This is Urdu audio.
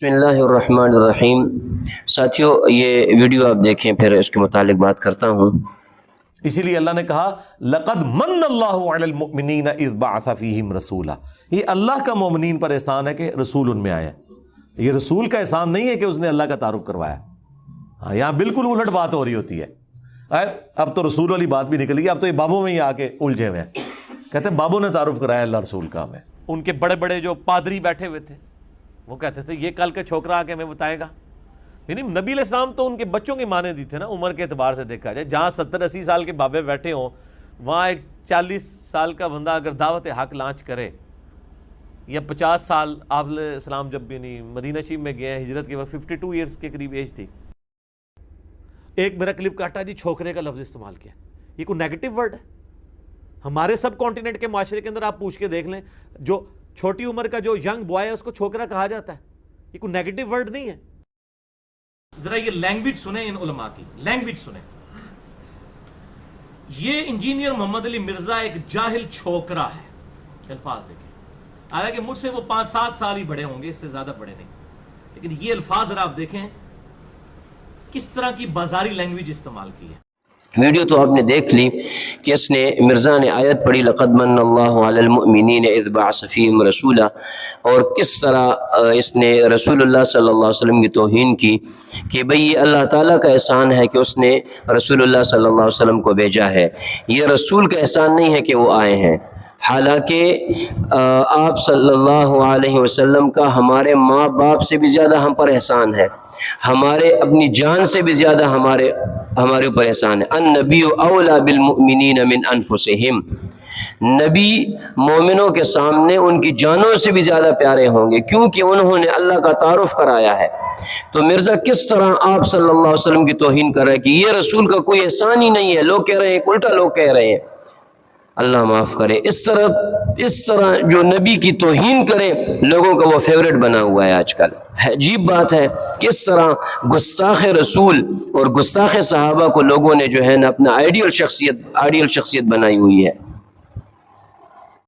بسم اللہ الرحمن الرحیم۔ ساتھیو، یہ ویڈیو آپ دیکھیں، پھر اس کے متعلق بات کرتا ہوں۔ اسی لیے اللہ نے کہا لقد من اللہ علی المؤمنین اذ بعث فیہم رسولا، یہ اللہ کا مومنین پر احسان ہے کہ رسول ان میں آیا۔ یہ رسول کا احسان نہیں ہے کہ اس نے اللہ کا تعارف کروایا۔ ہاں، یہاں بالکل الٹ بات ہو رہی ہوتی ہے۔ اب تو رسول والی بات بھی نکل گئی، اب تو یہ بابوں میں ہی آ کے الجھے ہوئے ہیں۔ کہتے ہیں بابوں نے تعارف کرایا، اللہ رسول کا ہمیں۔ ان کے بڑے بڑے جو پادری بیٹھے ہوئے تھے وہ کہتے تھے یہ کل کے چھوکرا آ کے ہمیں بتائے گا۔ یعنی نبی علیہ السلام تو ان کے بچوں کی مانے دی تھے نا، عمر کے اعتبار سے دیکھا جائے۔ جہاں 70-80 سال کے بابے بیٹھے ہوں، وہاں ایک 40 سال کا بندہ اگر دعوت حق لانچ کرے، یا 50 سال، آپ علیہ السلام جب بھی نہیں مدینہ شریف میں گئے ہیں ہجرت کے وقت، 52 ایئرس کے قریب ایج تھی۔ ایک میرا کلپ کاٹا جی، چھوکرے کا لفظ استعمال کیا، یہ کوئی نیگیٹو ورڈ ہے؟ ہمارے سب کانٹیننٹ کے معاشرے کے اندر آپ پوچھ کے دیکھ لیں، جو چھوٹی عمر کا جو ینگ بوائے ہے اس کو چھوکرا کہا جاتا ہے، یہ کوئی نیگیٹو ورڈ نہیں ہے۔ ذرا یہ لینگویج سنیں، ان علماء کی لینگویج سنیں۔ یہ انجینئر محمد علی مرزا ایک جاہل چھوکرا ہے، الفاظ دیکھیں۔ حالانکہ مجھ سے وہ 5-7 سال ہی بڑے ہوں گے، اس سے زیادہ بڑے نہیں، لیکن یہ الفاظ ذرا آپ دیکھیں کس طرح کی بازاری لینگویج استعمال کی ہے۔ ویڈیو تو آپ نے دیکھ لی کہ اس نے مرزا نے آیت پڑھی لقد من اللہ علی المؤمنین اذ بعث فیہم رسولا، اور کس طرح اس نے رسول اللہ صلی اللہ علیہ وسلم کی توہین کی کہ بھئی یہ اللہ تعالیٰ کا احسان ہے کہ اس نے رسول اللہ صلی اللہ علیہ وسلم کو بھیجا ہے، یہ رسول کا احسان نہیں ہے کہ وہ آئے ہیں۔ حالانکہ آپ صلی اللہ علیہ وسلم کا ہمارے ماں باپ سے بھی زیادہ ہم پر احسان ہے، ہمارے اپنی جان سے بھی زیادہ ہمارے اوپر احسان ہے۔ النبی اولی بالمؤمنین من انفسہم، نبی مومنوں کے سامنے ان کی جانوں سے بھی زیادہ پیارے ہوں گے، کیونکہ انہوں نے اللہ کا تعارف کرایا ہے۔ تو مرزا کس طرح آپ صلی اللہ علیہ وسلم کی توہین کر رہا ہے کہ یہ رسول کا کوئی احسان ہی نہیں ہے، لوگ کہہ رہے ہیں، الٹا لوگ کہہ رہے ہیں۔ اللہ معاف کرے، اس طرح جو نبی کی توہین کرے لوگوں کا وہ فیوریٹ بنا ہوا ہے آج کل۔ عجیب بات ہے کہ اس طرح گستاخ رسول اور گستاخ صحابہ کو لوگوں نے جو ہے نا اپنا آئیڈیل شخصیت بنائی ہوئی ہے۔